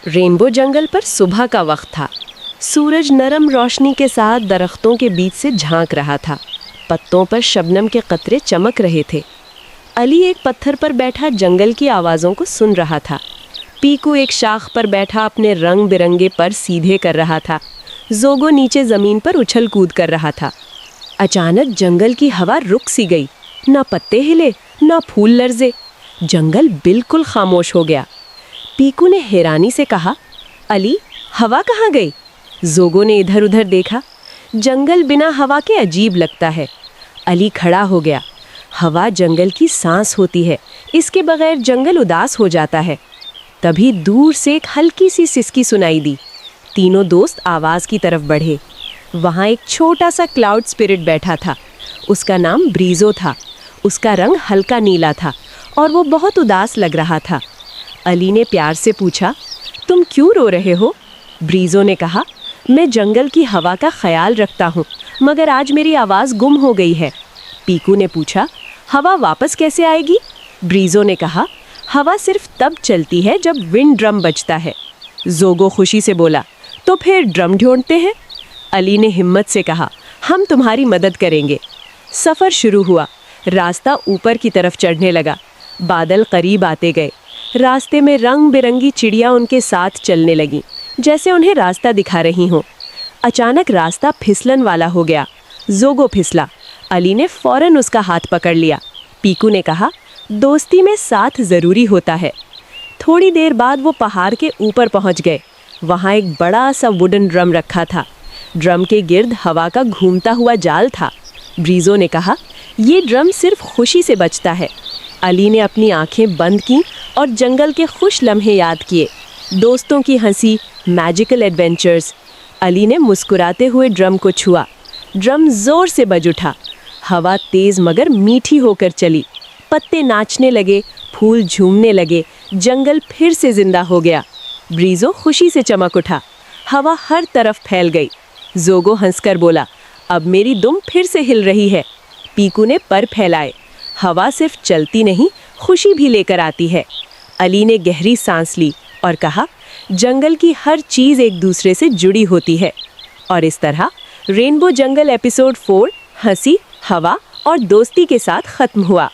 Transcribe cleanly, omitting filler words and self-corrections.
Rainbow जंगल पर सुबह का वक्त था। सूरज नरम रोशनी के साथ दरख्तों के बीच से झांक रहा था। पत्तों पर शबनम के कतरे चमक रहे थे। अली एक पत्थर पर बैठा जंगल की आवाज़ों को सुन रहा था। पीकू एक शाख पर बैठा अपने रंग बिरंगे पर सीधे कर रहा था। जोगो नीचे ज़मीन पर उछल कूद कर रहा था। अचानक जंगल की हवा रुक सी गई। ना पत्ते हिले, ना फूल लरजे। जंगल बिल्कुल खामोश हो गया। पीकू ने हैरानी से कहा, अली, हवा कहाँ गई? जोगो ने इधर उधर देखा। जंगल बिना हवा के अजीब लगता है। अली खड़ा हो गया। हवा जंगल की सांस होती है, इसके बगैर जंगल उदास हो जाता है। तभी दूर से एक हल्की सी सिसकी सुनाई दी। तीनों दोस्त आवाज़ की तरफ बढ़े। वहाँ एक छोटा सा क्लाउड स्पिरिट बैठा था। उसका नाम ब्रीजो था। उसका रंग हल्का नीला था और वो बहुत उदास लग रहा था। अली ने प्यार से पूछा, तुम क्यों रो रहे हो? ब्रीजो ने कहा, मैं जंगल की हवा का ख्याल रखता हूँ, मगर आज मेरी आवाज़ गुम हो गई है। पीकू ने पूछा, हवा वापस कैसे आएगी? ब्रीजो ने कहा, हवा सिर्फ तब चलती है जब विंड ड्रम बजता है। जोगो खुशी से बोला, तो फिर ड्रम ढूंढते हैं। अली ने हिम्मत से कहा, हम तुम्हारी मदद करेंगे। सफ़र शुरू हुआ। रास्ता ऊपर की तरफ चढ़ने लगा। बादल करीब आते गए। रास्ते में रंग बिरंगी चिड़िया उनके साथ चलने लगी, जैसे उन्हें रास्ता दिखा रही हों। अचानक रास्ता फिसलन वाला हो गया। जोगो फिसला। अली ने फौरन उसका हाथ पकड़ लिया। पीकू ने कहा, दोस्ती में साथ ज़रूरी होता है। थोड़ी देर बाद वो पहाड़ के ऊपर पहुंच गए। वहाँ एक बड़ा सा वुडन ड्रम रखा था। ड्रम के गिर्द हवा का घूमता हुआ जाल था। ब्रीजो ने कहा, ये ड्रम सिर्फ खुशी से बजता है। अली ने अपनी आंखें बंद की और जंगल के खुश लम्हे याद किए। दोस्तों की हंसी, मैजिकल एडवेंचर्स। अली ने मुस्कुराते हुए ड्रम को छुआ। ड्रम ज़ोर से बज उठा। हवा तेज़ मगर मीठी होकर चली। पत्ते नाचने लगे, फूल झूमने लगे। जंगल फिर से जिंदा हो गया। ब्रीजो खुशी से चमक उठा। हवा हर तरफ फैल गई। जोगो हंसकर बोला, अब मेरी दुम फिर से हिल रही है। पीकू ने पर फैलाए। हवा सिर्फ चलती नहीं, खुशी भी लेकर आती है। अली ने गहरी सांस ली और कहा, जंगल की हर चीज़ एक दूसरे से जुड़ी होती है। और इस तरह रेनबो जंगल एपिसोड 4 हंसी, हवा और दोस्ती के साथ ख़त्म हुआ।